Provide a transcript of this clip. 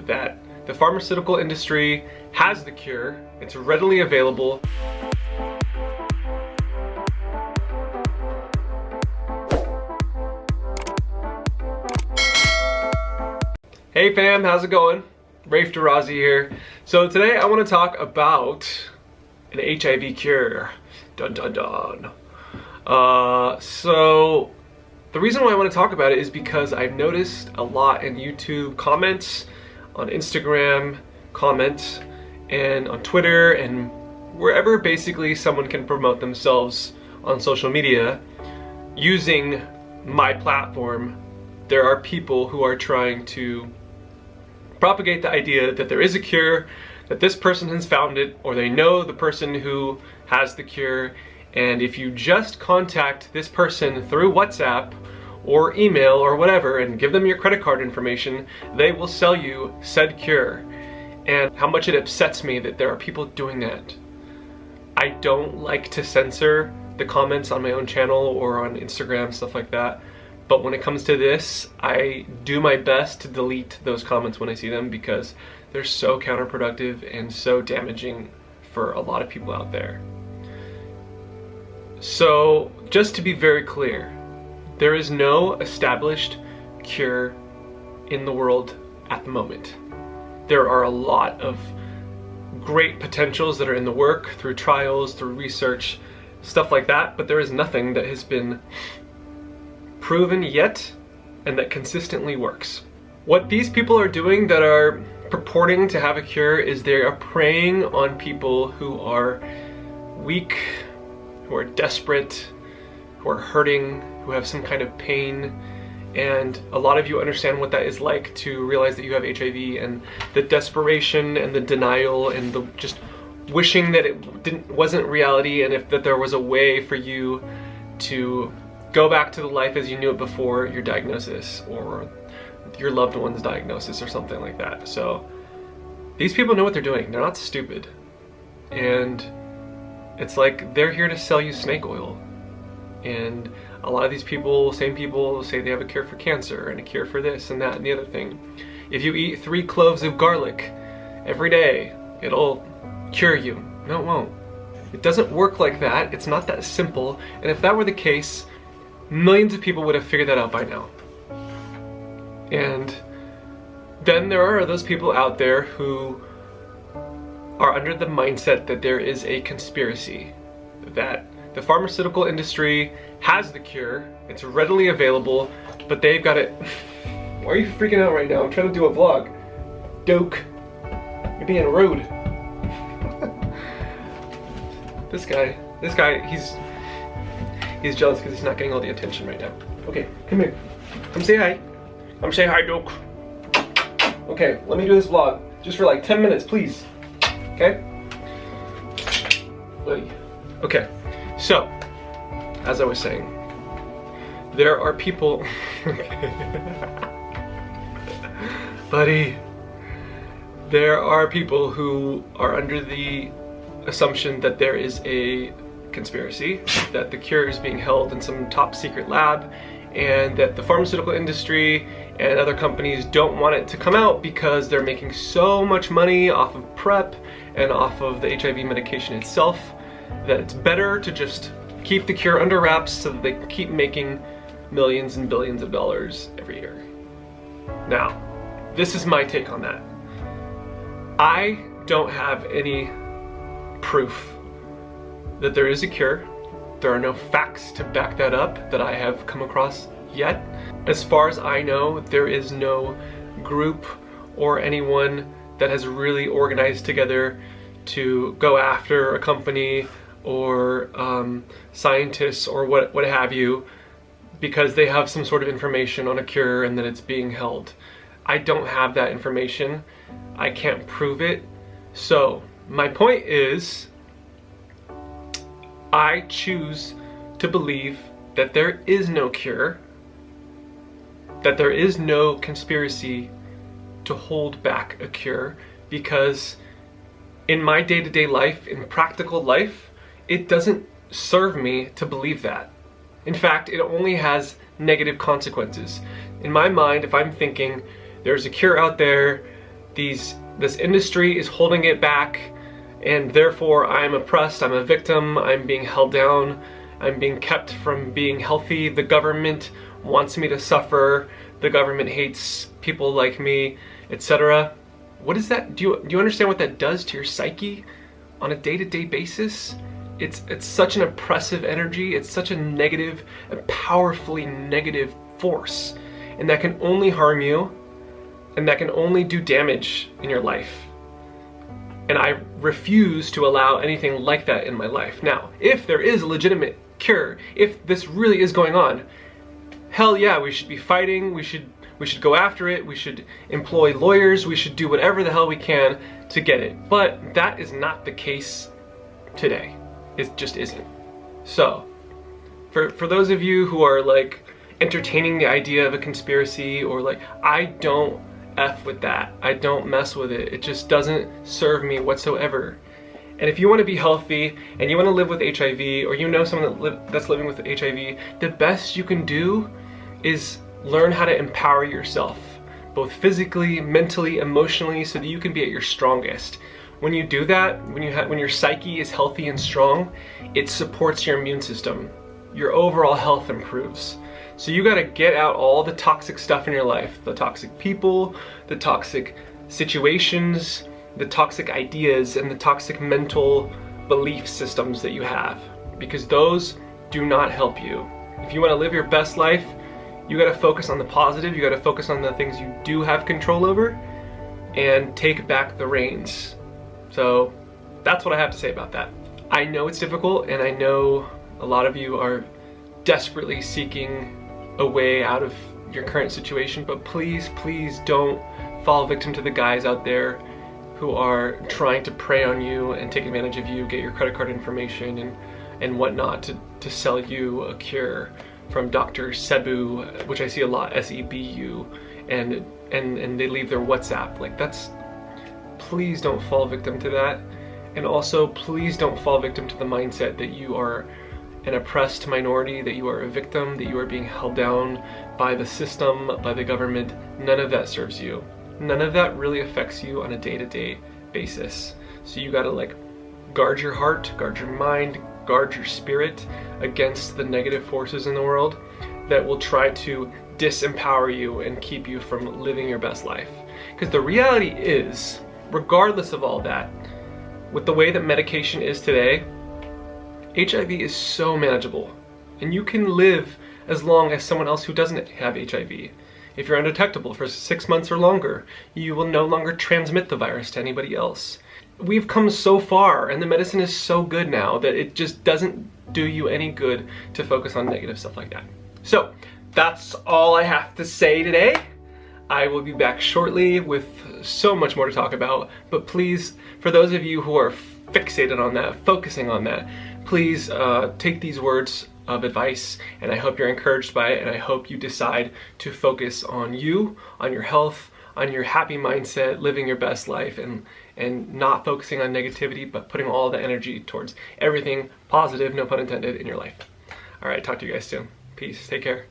that the pharmaceutical industry has the cure, it's readily available. Hey fam, how's it going? Rafe Durazi here. So today I want to talk about an HIV cure. Dun dun dun. So the reason why I want to talk about it is because I've noticed a lot in YouTube comments, on Instagram comments, and on Twitter, and wherever basically someone can promote themselves on social media using my platform. There are people who are trying to propagate the idea that there is a cure, that this person has found it, or they know the person who has the cure, and if you just contact this person through WhatsApp or email or whatever and give them your credit card information, they will sell you said cure. And how much it upsets me that there are people doing that. I don't like to censor the comments on my own channel or on Instagram, stuff like that. But when it comes to this, I do my best to delete those comments when I see them because they're so counterproductive and so damaging for a lot of people out there. So, just to be very clear, there is no established cure in the world at the moment. There are a lot of great potentials that are in the work through trials, through research, stuff like that, but there is nothing that has been proven yet and that consistently works. What these people are doing that are purporting to have a cure is they are preying on people who are weak, who are desperate, who are hurting, who have some kind of pain. And a lot of you understand what that is like, to realize that you have HIV, and the desperation and the denial and the just wishing that it wasn't reality, and that there was a way for you to go back to the life as you knew it before your diagnosis or your loved one's diagnosis or something like that. So these people know what they're doing. They're not stupid. And it's like they're here to sell you snake oil. And a lot of these people, same people, say they have a cure for cancer and a cure for this and that and the other thing. If you eat 3 cloves of garlic every day, it'll cure you. No, it won't. It doesn't work like that. It's not that simple. And if that were the case, millions of people would have figured that out by now. And then there are those people out there who are under the mindset that there is a conspiracy, that the pharmaceutical industry has the cure, it's readily available, but they've got it. Why are you freaking out right now? I'm trying to do a vlog. Doke. You're being rude. This guy, he's jealous because he's not getting all the attention right now. Okay, come here. Come say hi. Come say hi, Doke. Okay, let me do this vlog. Just for like 10 minutes, please. Okay? Okay, so, as I was saying, there are people... Buddy. There are people who are under the assumption that there is a conspiracy, that the cure is being held in some top secret lab, and that the pharmaceutical industry and other companies don't want it to come out because they're making so much money off of PrEP and off of the HIV medication itself that it's better to just keep the cure under wraps so that they can keep making millions and billions of dollars every year. Now, this is my take on that. I don't have any proof that there is a cure. There are no facts to back that up that I have come across yet. As far as I know, there is no group or anyone that has really organized together to go after a company or scientists or what have you, because they have some sort of information on a cure and that it's being held. I don't have that information. I can't prove it. So my point is, I choose to believe that there is no cure, that there is no conspiracy to hold back a cure, because in my day-to-day life, in practical life, it doesn't serve me to believe that. In fact, it only has negative consequences. In my mind, if I'm thinking there's a cure out there this industry is holding it back, and therefore I'm oppressed, I'm a victim, I'm being held down, I'm being kept from being healthy, the government wants me to suffer, the government hates people like me, etc. What is that? Do you understand what that does to your psyche on a day-to-day basis? It's such an oppressive energy, it's such a negative, a powerfully negative force, and that can only harm you, and that can only do damage in your life. And I refuse to allow anything like that in my life. Now, if there is a legitimate cure, if this really is going on, hell yeah, we should be fighting, we should go after it, we should employ lawyers, we should do whatever the hell we can to get it. But that is not the case today. It just isn't. So, for those of you who are like entertaining the idea of a conspiracy, or like, I don't F with that. I don't mess with it. It just doesn't serve me whatsoever. And if you want to be healthy and you want to live with HIV, or you know someone that's living with HIV, the best you can do is learn how to empower yourself, both physically, mentally, emotionally, so that you can be at your strongest. When you do that, when your psyche is healthy and strong, it supports your immune system. Your overall health improves. So you gotta get out all the toxic stuff in your life, the toxic people, the toxic situations, the toxic ideas, and the toxic mental belief systems that you have, because those do not help you. If you wanna live your best life, you gotta focus on the positive, you gotta focus on the things you do have control over, and take back the reins. So that's what I have to say about that. I know it's difficult, and I know a lot of you are desperately seeking a way out of your current situation, but please, please don't fall victim to the guys out there who are trying to prey on you and take advantage of you, get your credit card information and whatnot to sell you a cure from Dr. Cebu, which I see a lot, S-E-B-U, and they leave their WhatsApp. Like, that's, please don't fall victim to that. And also, please don't fall victim to the mindset that you are an oppressed minority, that you are a victim, that you are being held down by the system, by the government. None of that serves you. None of that really affects you on a day-to-day basis. So you gotta like guard your heart, guard your mind, guard your spirit against the negative forces in the world that will try to disempower you and keep you from living your best life. Because the reality is, regardless of all that, with the way that medication is today, HIV is so manageable, and you can live as long as someone else who doesn't have HIV. If you're undetectable for 6 months or longer, you will no longer transmit the virus to anybody else. We've come so far, and the medicine is so good now that it just doesn't do you any good to focus on negative stuff like that. So that's all I have to say today. I will be back shortly with so much more to talk about, but please, for those of you who are fixated on that, focusing on that, please take these words of advice, and I hope you're encouraged by it, and I hope you decide to focus on you, on your health, on your happy mindset, living your best life, and not focusing on negativity, but putting all the energy towards everything positive, no pun intended, in your life. All right, talk to you guys soon. Peace, take care.